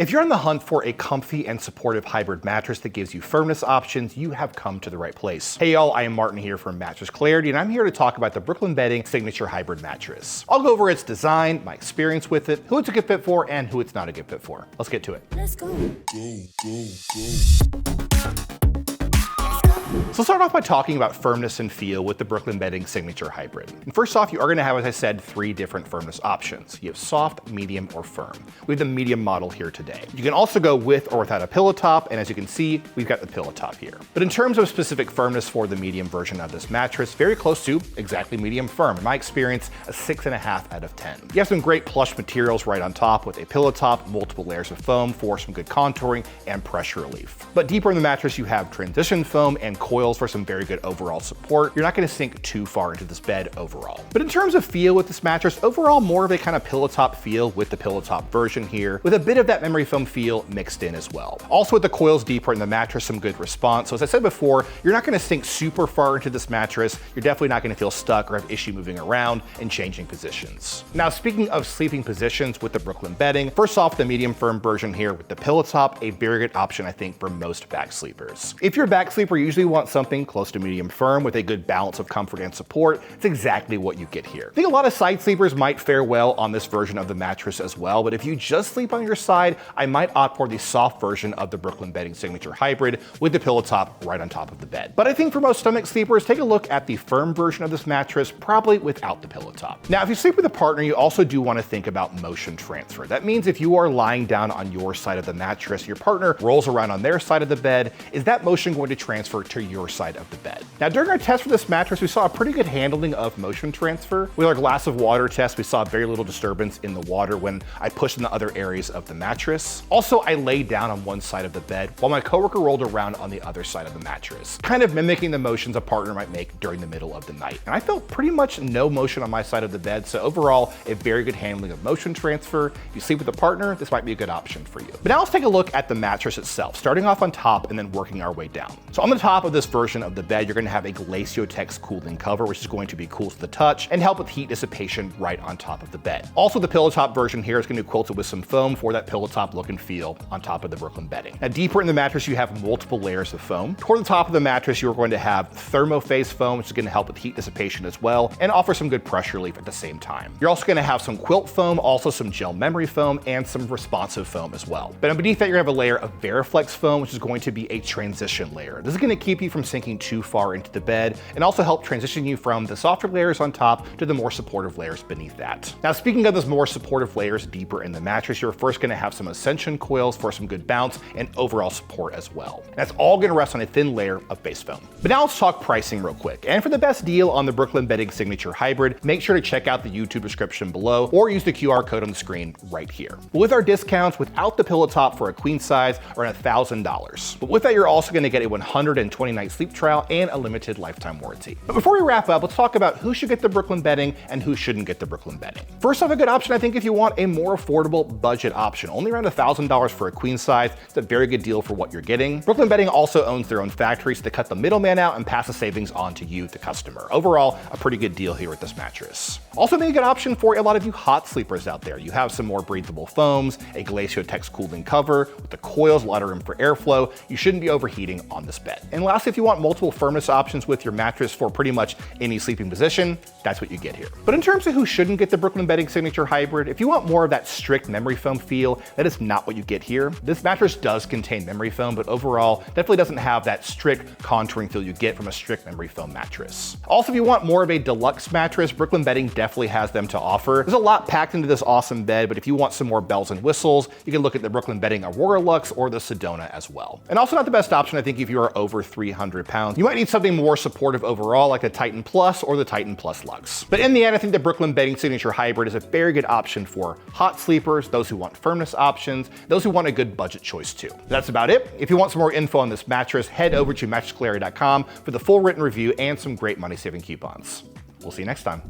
If you're on the hunt for a comfy and supportive hybrid mattress that gives you firmness options, you have come to the right place. Hey y'all, I am Martin here from Mattress Clarity, and I'm here to talk about the Brooklyn Bedding Signature Hybrid Mattress. I'll go over its design, my experience with it, who it's a good fit for, and who it's not a good fit for. Let's get to it. Let's go. So let's start off by talking about firmness and feel with the Brooklyn Bedding Signature Hybrid. And first off, you are going to have, as I said, 3 different firmness options. You have soft, medium, or firm. We have the medium model here today. You can also go with or without a pillow top, and as you can see, we've got the pillow top here. But in terms of specific firmness for the medium version of this mattress, very close to exactly medium firm. In my experience, a 6.5 out of 10. You have some great plush materials right on top with a pillow top, multiple layers of foam for some good contouring and pressure relief. But deeper in the mattress, you have transition foam and coils for some very good overall support. You're not going to sink too far into this bed overall. But in terms of feel with this mattress, overall more of a kind of pillow top feel with the pillow top version here, with a bit of that memory foam feel mixed in as well. Also with the coils deeper in the mattress, some good response. So as I said before, you're not going to sink super far into this mattress. You're definitely not going to feel stuck or have issue moving around and changing positions. Now speaking of sleeping positions with the Brooklyn Bedding, first off the medium firm version here with the pillow top, a very good option I think for most back sleepers. If you're a back sleeper, you usually want something close to medium firm with a good balance of comfort and support. It's exactly what you get here. I think a lot of side sleepers might fare well on this version of the mattress as well, but if you just sleep on your side, I might opt for the soft version of the Brooklyn Bedding Signature Hybrid with the pillow top right on top of the bed. But I think for most stomach sleepers, take a look at the firm version of this mattress, probably without the pillow top. Now, if you sleep with a partner, you also do want to think about motion transfer. That means if you are lying down on your side of the mattress, your partner rolls around on their side of the bed, is that motion going to transfer to your side of the bed? Now, during our test for this mattress, we saw a pretty good handling of motion transfer. With our glass of water test, we saw very little disturbance in the water when I pushed in the other areas of the mattress. Also, I laid down on one side of the bed while my coworker rolled around on the other side of the mattress, kind of mimicking the motions a partner might make during the middle of the night. And I felt pretty much no motion on my side of the bed, so overall, a very good handling of motion transfer. If you sleep with a partner, this might be a good option for you. But now let's take a look at the mattress itself, starting off on top and then working our way down. So on the top of this version of the bed, you're going to have a Glaciotex cooling cover, which is going to be cool to the touch and help with heat dissipation right on top of the bed. Also, the pillow top version here is going to be quilted with some foam for that pillow top look and feel on top of the Brooklyn Bedding. Now, deeper in the mattress, you have multiple layers of foam. Toward the top of the mattress, you're going to have thermophase foam, which is going to help with heat dissipation as well and offer some good pressure relief at the same time. You're also going to have some quilt foam, also some gel memory foam, and some responsive foam as well. But underneath that, you're going to have a layer of Veriflex foam, which is going to be a transition layer. This is going to keep you from sinking too far into the bed and also help transition you from the softer layers on top to the more supportive layers beneath that. Now, speaking of those more supportive layers deeper in the mattress, you're first going to have some Ascension coils for some good bounce and overall support as well. And that's all going to rest on a thin layer of base foam. But now let's talk pricing real quick. And for the best deal on the Brooklyn Bedding Signature Hybrid, make sure to check out the YouTube description below or use the QR code on the screen right here. With our discounts, without the pillow top for a queen size, around $1,000. But with that, you're also going to get a 120-night sleep trial and a limited lifetime warranty. But before we wrap up, let's talk about who should get the Brooklyn Bedding and who shouldn't get the Brooklyn Bedding. First off, a good option I think if you want a more affordable budget option, only around $1,000 for a queen size. It's a very good deal for what you're getting. Brooklyn Bedding also owns their own factory, so they cut the middleman out and pass the savings on to you, the customer. Overall, a pretty good deal here with this mattress. Also, maybe a good option for a lot of you hot sleepers out there. You have some more breathable foams, a Glaciotex cooling cover with the coils, a lot of room for airflow. You shouldn't be overheating on this bed. And lastly, if you want multiple firmness options with your mattress for pretty much any sleeping position, that's what you get here. But in terms of who shouldn't get the Brooklyn Bedding Signature Hybrid, if you want more of that strict memory foam feel, that is not what you get here. This mattress does contain memory foam, but overall definitely doesn't have that strict contouring feel you get from a strict memory foam mattress. Also, if you want more of a deluxe mattress, Brooklyn Bedding definitely has them to offer. There's a lot packed into this awesome bed, but if you want some more bells and whistles, you can look at the Brooklyn Bedding Aurora Luxe or the Sedona as well. And also not the best option, I think, if you are over 300 pounds. You might need something more supportive overall, like the Titan Plus or the Titan Plus Luxe. But in the end, I think the Brooklyn Bedding Signature Hybrid is a very good option for hot sleepers, those who want firmness options, those who want a good budget choice too. That's about it. If you want some more info on this mattress, head over to mattressclarity.com for the full written review and some great money-saving coupons. We'll see you next time.